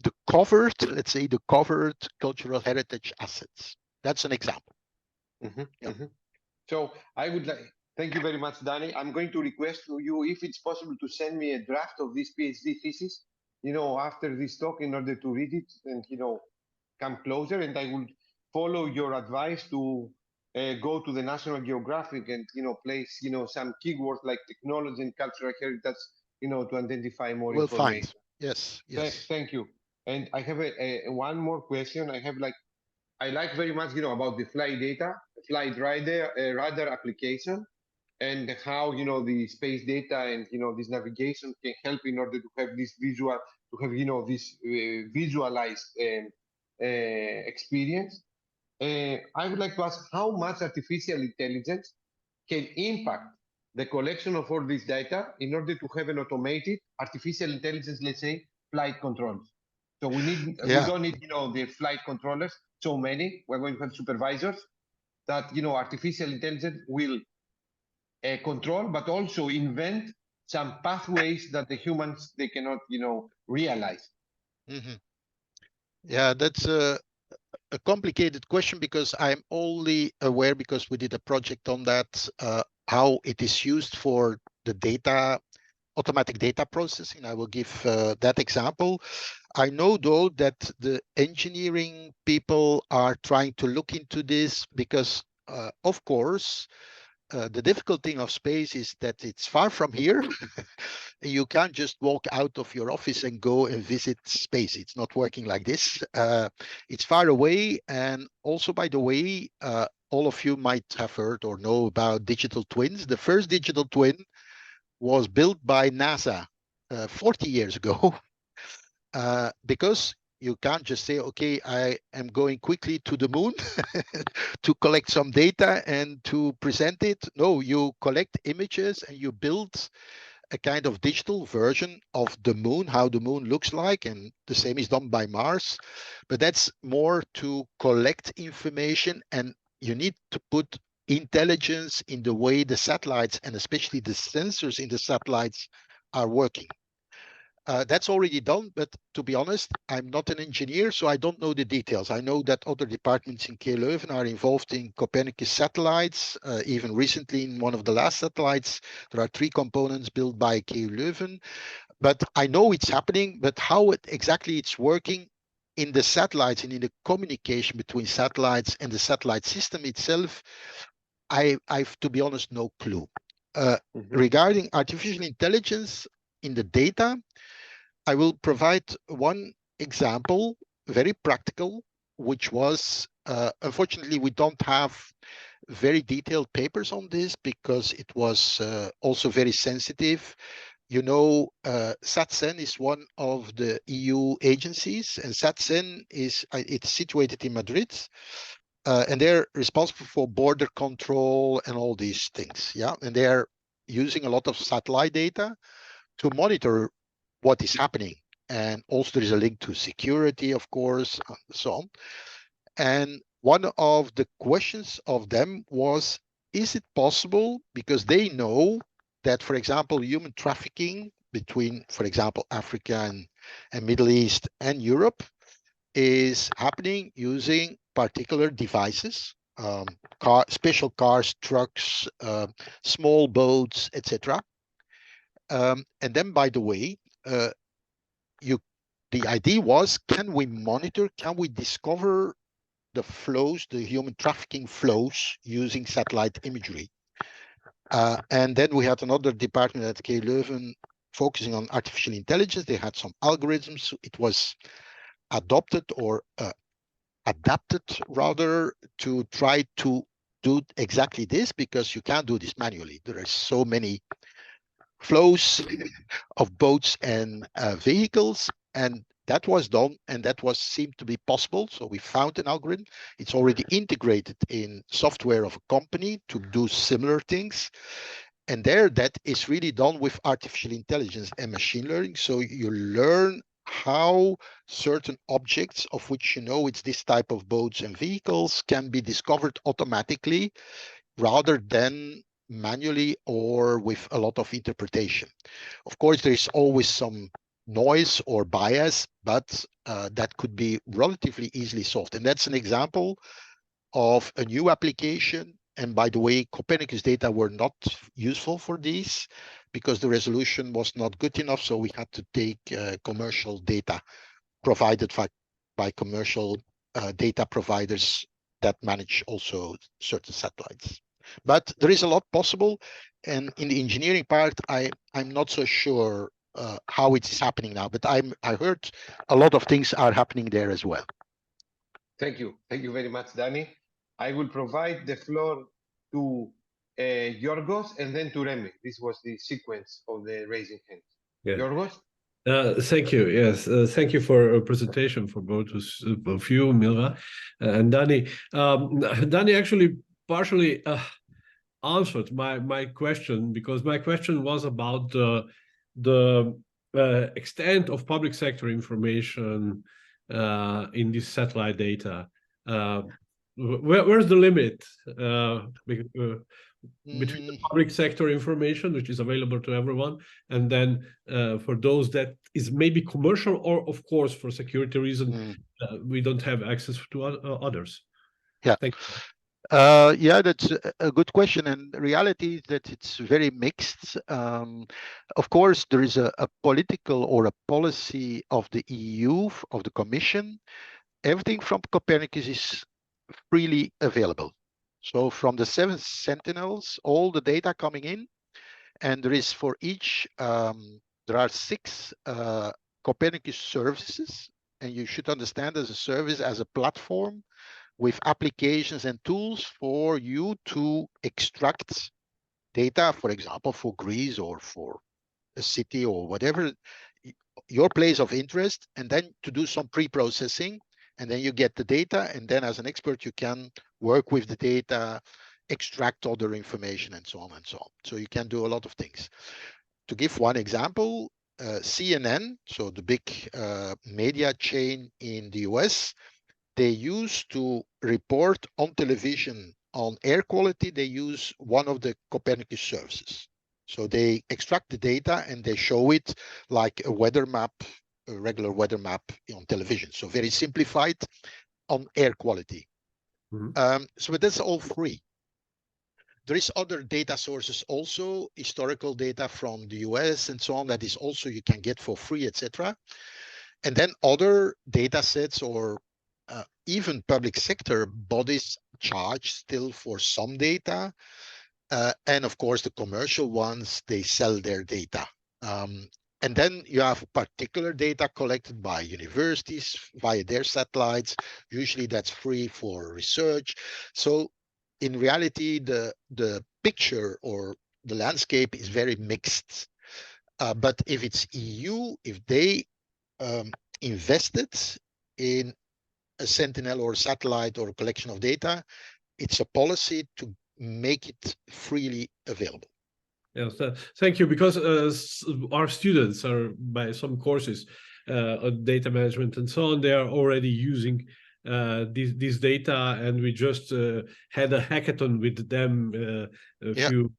the covered, let's say, the covered cultural heritage assets. That's an example. So I would like, thank you very much, Danny. I'm going to request to you if it's possible to send me a draft of this PhD thesis, after this talk in order to read it and, come closer. And I will follow your advice to go to the National Geographic and, place, some keywords like technology and cultural heritage, to identify more We'll information. find. Yes, yes. Thank you. And I have one more question. I like very much, about the flight data, flight radar application, and how, the space data and, this navigation can help in order to have this this visualized experience. I would like to ask how much artificial intelligence can impact the collection of all this data in order to have an automated artificial intelligence, let's say, flight controls. So we don't need, the flight controllers, so many. We're going to have supervisors that, artificial intelligence will control, but also invent some pathways that the humans, they cannot, realize. Yeah, that's a complicated question because I'm only aware, because we did a project on that, how it is used for the data, automatic data processing. I will give that example. I know, though, that the engineering people are trying to look into this because, of course, the difficult thing of space is that it's far from here. You can't just walk out of your office and go and visit space. It's not working like this. It's far away. And also, by the way, all of you might have heard or know about digital twins. The first digital twin was built by NASA 40 years ago because you can't just say, okay, I am going quickly to the moon to collect some data and to present it. No, you collect images and you build a kind of digital version of the moon, how the moon looks like, and the same is done by Mars. But that's more to collect information, and you need to put intelligence in the way the satellites and especially the sensors in the satellites are working. That's already done, but to be honest, I'm not an engineer, so I don't know the details. I know that other departments in KU Leuven are involved in Copernicus satellites. Even recently, in one of the last satellites, there are 3 components built by KU Leuven. But I know it's happening, but how exactly it's working in the satellites and in the communication between satellites and the satellite system itself, I've, to be honest, no clue. Regarding artificial intelligence in the data, I will provide one example, very practical, which was, unfortunately, we don't have very detailed papers on this because it was also very sensitive. You know, SATCEN is one of the EU agencies, and SATCEN it's situated in Madrid, and they're responsible for border control and all these things. Yeah, and they're using a lot of satellite data to monitor what is happening. And also there is a link to security, of course, and so on. And one of the questions of them was, is it possible, because they know that, for example, human trafficking between, for example, Africa and Middle East and Europe is happening using particular devices, special cars, trucks, small boats, etc. And then, by the way, the idea was, can we monitor, can we discover the flows, the human trafficking flows using satellite imagery? And then we had another department at KU Leuven focusing on artificial intelligence. They had some algorithms. It was adopted or adapted rather to try to do exactly this, because you can't do this manually. There are so many flows of boats and vehicles, and that was done, and that was seemed to be possible. So we found an algorithm. It's already integrated in software of a company to do similar things. And there, that is really done with artificial intelligence and machine learning. So you learn how certain objects of which you know it's this type of boats and vehicles can be discovered automatically rather than manually or with a lot of interpretation. Of course, there is always some noise or bias, but that could be relatively easily solved. And that's an example of a new application. And by the way, Copernicus data were not useful for these because the resolution was not good enough. So we had to take commercial data provided by commercial data providers that manage also certain satellites. But there is a lot possible. And in the engineering part, I'm not so sure how it is happening now, but I heard a lot of things are happening there as well. Thank you. Thank you very much, Danny. I will provide the floor to Yorgos and then to Remy. This was the sequence of the raising hands. Yeah. Yorgos? Thank you. Yes, thank you for a presentation for both of you, Milva and Danny. Danny actually partially answered my question, because my question was about the extent of public sector information in this satellite data. Where's the limit between the public sector information, which is available to everyone, and then for those that is maybe commercial, or of course for security reasons we don't have access to others? Yeah. Thank you. Yeah, that's a good question. And the reality is that it's very mixed. Of course, there is a political or a policy of the EU, of the Commission. Everything from Copernicus is freely available. So from the 7 Sentinels, all the data coming in, and there is for each, there are 6 Copernicus services, and you should understand as a service, as a platform with applications and tools for you to extract data, for example, for Greece or for a city or whatever, your place of interest, and then to do some pre-processing, and then you get the data, and then as an expert, you can work with the data, extract other information, and so on and so on. So you can do a lot of things. To give one example, CNN, so the big media chain in the US, they used to report on television on air quality, they use one of the Copernicus services. So they extract the data and they show it like a weather map, a regular weather map on television. So very simplified on air quality. So that's all free. There is other data sources also, historical data from the US and so on, that is also you can get for free, etc. And then other data sets or even public sector bodies charge still for some data. And of course, the commercial ones, they sell their data. And then you have particular data collected by universities via their satellites. Usually that's free for research. So in reality, the picture or the landscape is very mixed. But if it's EU, if they invested in a Sentinel or a satellite or a collection of data, it's a policy to make it freely available. Yes, thank you, because our students are, by some courses on data management and so on, they are already using this data, and we just had a hackathon with them a few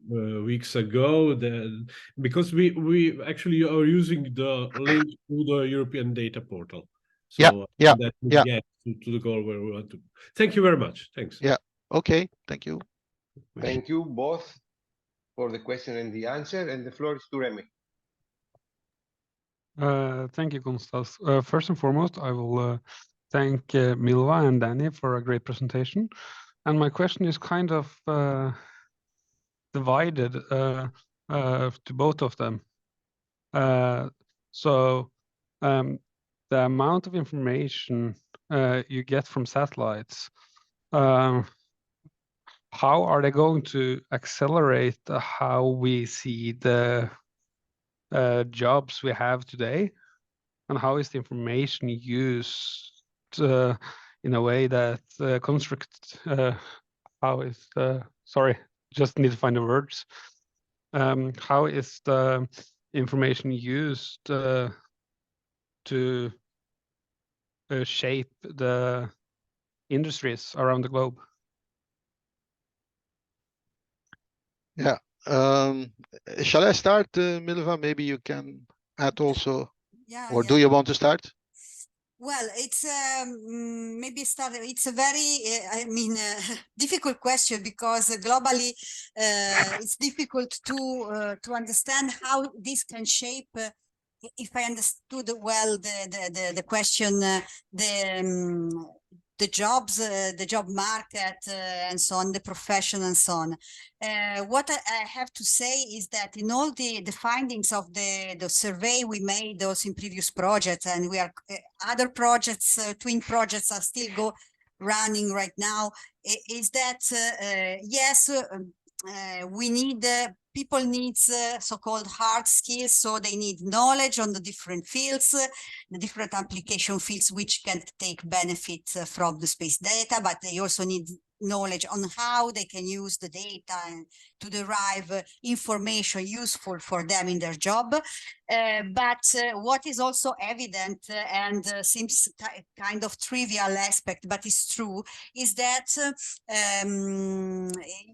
weeks ago. Because we actually are using the link to the European data portal. So that will get to the goal where we want to. Thank you very much. Thanks. Yeah. Okay. Thank you. Thank you both for the question and the answer. And the floor is to Remy. Thank you, Gustav. First and foremost, I will thank Milva and Danny for a great presentation. And my question is kind of divided to both of them. So the amount of information you get from satellites, how are they going to accelerate how we see the jobs we have today, and how is the information used in a way that constructs how is sorry, just need to find the words. How is the information used to shape the industries around the globe? Yeah. Shall I start, Milva? Maybe you can add also, or do you want to start? Well, it's maybe start. It's a very, I mean, difficult question because globally, it's difficult to understand how this can shape. If I understood well the question, the jobs, the job market, and so on, the profession and so on. What I have to say is that in all the findings of the survey we made those in previous projects, and we are other projects, twin projects are still running right now, is that yes, we need people needs so-called hard skills, so they need knowledge on the different fields, the different application fields which can take benefit from the space data, but they also need knowledge on how they can use the data and to derive information useful for them in their job. But what is also evident and seems kind of trivial aspect, but is true, is that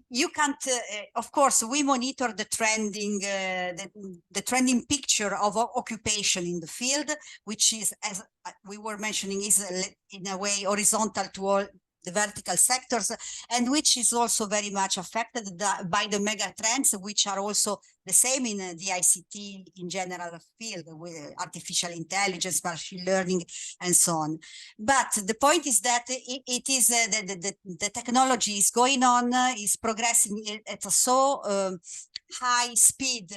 you can't, of course, we monitor the trending, the trending picture of occupation in the field, which is, as we were mentioning, is in a way horizontal to all the vertical sectors, and which is also very much affected by the mega trends, which are also the same in the ICT in general field, with artificial intelligence, machine learning, and so on. But the point is that it is the technology is going on, is progressing at a so high speed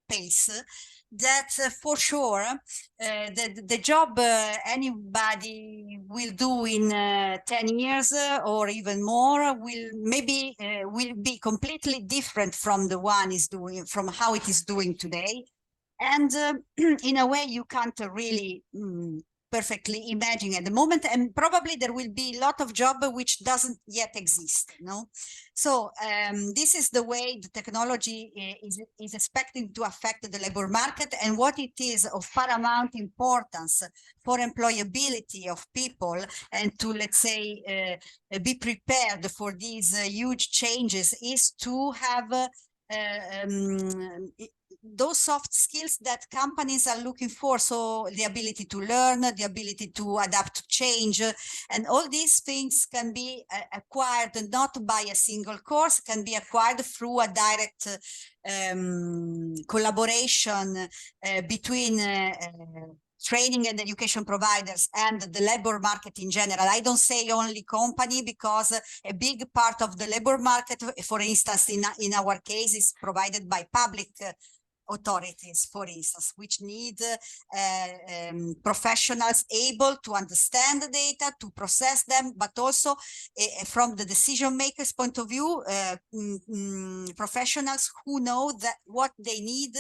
pace that for sure the job anybody will do in 10 years or even more will maybe will be completely different from the one is doing, from how it is doing today. And in a way you can't really perfectly imagine at the moment, and probably there will be a lot of job which doesn't yet exist, no? So this is the way the technology is expected to affect the labor market, and what it is of paramount importance for employability of people, and to, let's say, be prepared for these huge changes, is to have those soft skills that companies are looking for. So the ability to learn, the ability to adapt to change, and all these things can be acquired not by a single course, can be acquired through a direct collaboration between training and education providers and the labor market in general. I don't say only company, because a big part of the labor market, for instance, in our case, is provided by public authorities, for instance, which need professionals able to understand the data, to process them, but also from the decision makers' point of view, professionals who know that what they need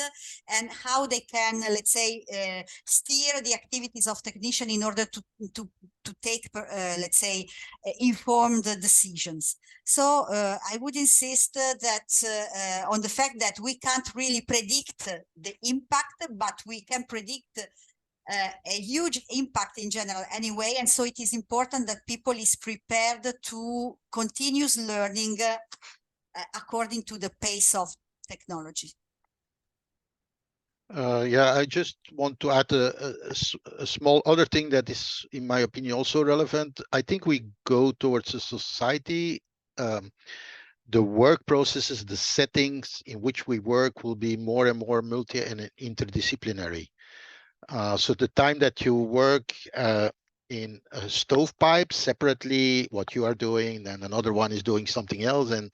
and how they can, let's say, steer the activities of technician in order to take, let's say, informed decisions. So I would insist that on the fact that we can't really predict the impact, but we can predict a huge impact in general anyway. And so it is important that people is prepared to continuous learning according to the pace of technology. Yeah, I just want to add a small other thing that is, in my opinion, also relevant. I think we go towards a society, the work processes, the settings in which we work will be more and more multi and interdisciplinary. So the time that you work in a stovepipe separately, what you are doing, then another one is doing something else, and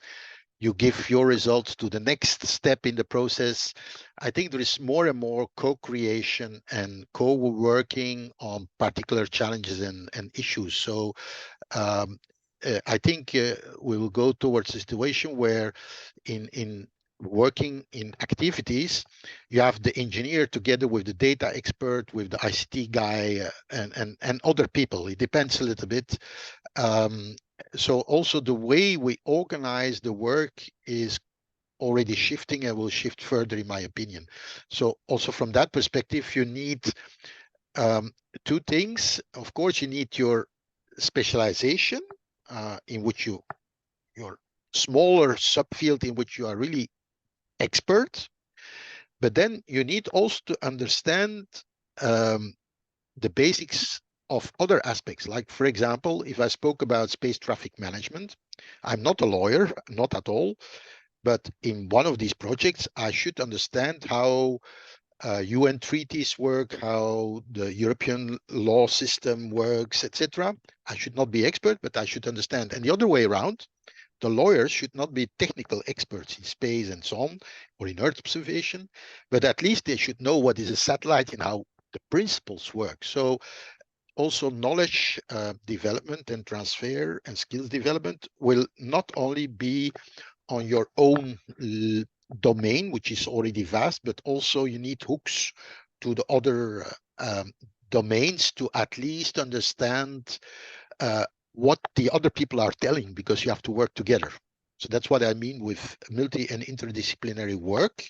you give your results to the next step in the process. I think there is more and more co-creation and co-working on particular challenges and issues. So I think we will go towards a situation where in working in activities, you have the engineer together with the data expert, with the ICT guy, and other people. It depends a little bit. So also the way we organize the work is already shifting and will shift further, in my opinion. So also from that perspective, you need two things. Of course, you need your specialization in which your smaller subfield in which you are really expert, but then you need also to understand the basics of other aspects. Like, for example, if I spoke about space traffic management, I'm not a lawyer, not at all, but in one of these projects, I should understand how UN treaties work, how the European law system works, etc. I should not be expert, but I should understand. And the other way around, the lawyers should not be technical experts in space and so on, or in Earth observation, but at least they should know what is a satellite and how the principles work. So also knowledge development and transfer and skills development will not only be on your own domain, which is already vast, but also you need hooks to the other domains to at least understand what the other people are telling, because you have to work together. So that's what I mean with multi and interdisciplinary work,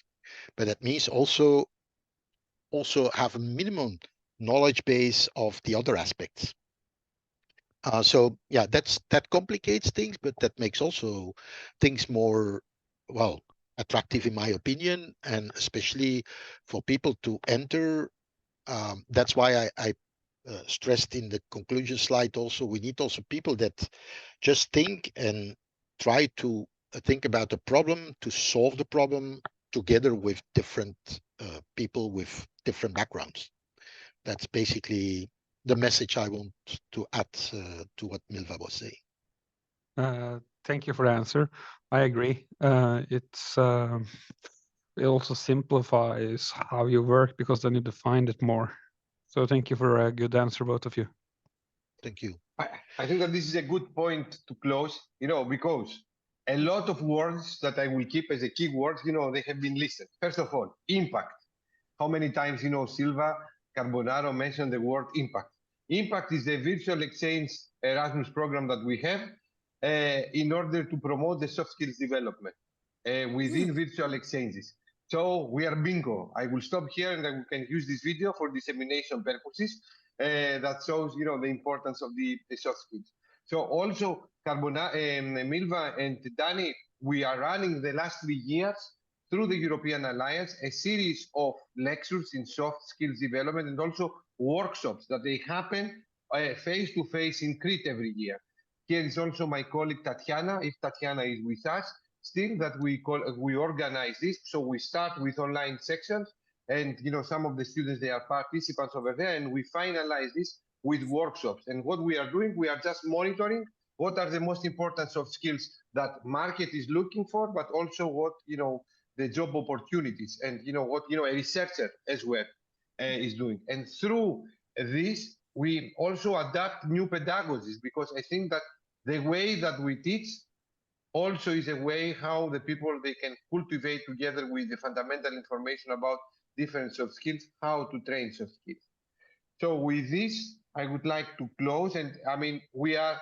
but that means also have a minimum knowledge base of the other aspects. So yeah, that complicates things, but that makes also things more, well, attractive in my opinion, and especially for people to enter. That's why I stressed in the conclusion slide also, we need also people that just think and try to think about the problem, to solve the problem together with different people with different backgrounds. That's basically the message I want to add to what Milva was saying. Thank you for the answer. I agree. It also simplifies how you work, because then you define it more. So thank you for a good answer, both of you. Thank you. I think that this is a good point to close, because a lot of words that I will keep as a key words, they have been listed. First of all, impact. How many times, Silva Carbonaro mentioned the word impact? Impact is the virtual exchange Erasmus program that we have in order to promote the soft skills development within virtual exchanges. So we are bingo. I will stop here and we can use this video for dissemination purposes that shows, the importance of the soft skills. So also, Milva and Danny, we are running the last 3 years through the European Alliance a series of lectures in soft skills development and also workshops that they happen face-to-face in Crete every year. Here is also my colleague Tatiana, if Tatiana is with us, still that we organize this. So we start with online sections, and some of the students, they are participants over there, and we finalize this with workshops. And what we are doing, we are just monitoring what are the most important soft skills that market is looking for, but also what the job opportunities and what a researcher as well is doing. And through this, we also adapt new pedagogies, because I think that the way that we teach also is a way how the people, they can cultivate together with the fundamental information about different soft skills, how to train soft skills. So with this, I would like to close, and I mean, we are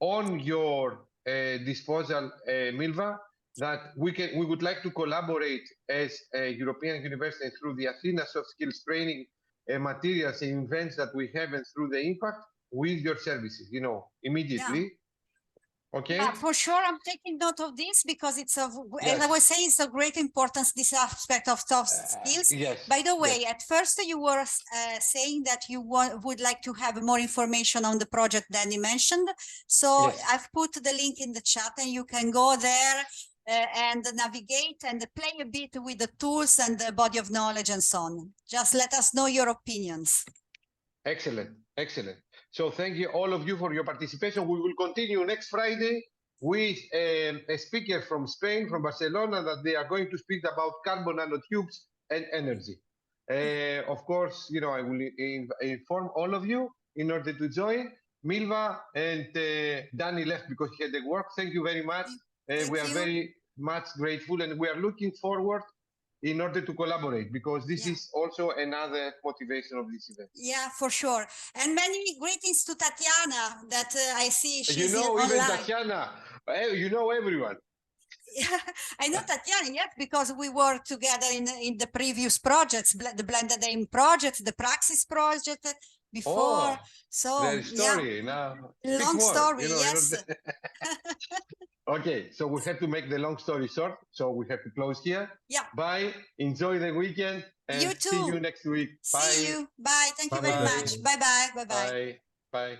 on your disposal, Milva, that we would like to collaborate as a European university through the Athena soft skills training materials and events that we have, and through the impact with your services, immediately. Yeah. Okay. Yeah, for sure. I'm taking note of this, because it's as I was saying, it's of great importance, this aspect of soft skills. Yes. By the way, at first you were saying that you would like to have more information on the project that you mentioned. So yes, I've put the link in the chat, and you can go there and navigate and play a bit with the tools and the body of knowledge and so on. Just let us know your opinions. Excellent, excellent. So thank you all of you for your participation. We will continue next Friday with a speaker from Spain, from Barcelona, that they are going to speak about carbon nanotubes and energy. Of course, you know, I will inform all of you in order to join. Milva and Danny left because he had to work. Thank you very much. We are very much grateful, and we are looking forward in order to collaborate, because this is also another motivation of this event. Yeah, for sure. And many greetings to Tatiana that I see she's You know, even online. Tatiana, you know everyone. Yeah, I know Tatiana, yes, because we worked together in the previous projects, the Blended Aim project, the Praxis project before. So their story now. Long story, you know, yes. Okay, so we have to make the long story short. So we have to close here. Yeah. Bye. Enjoy the weekend, and You too. see you next week. Bye. See you. Bye. Thank you very Bye-bye. much. Bye bye. Bye bye. Bye. Bye.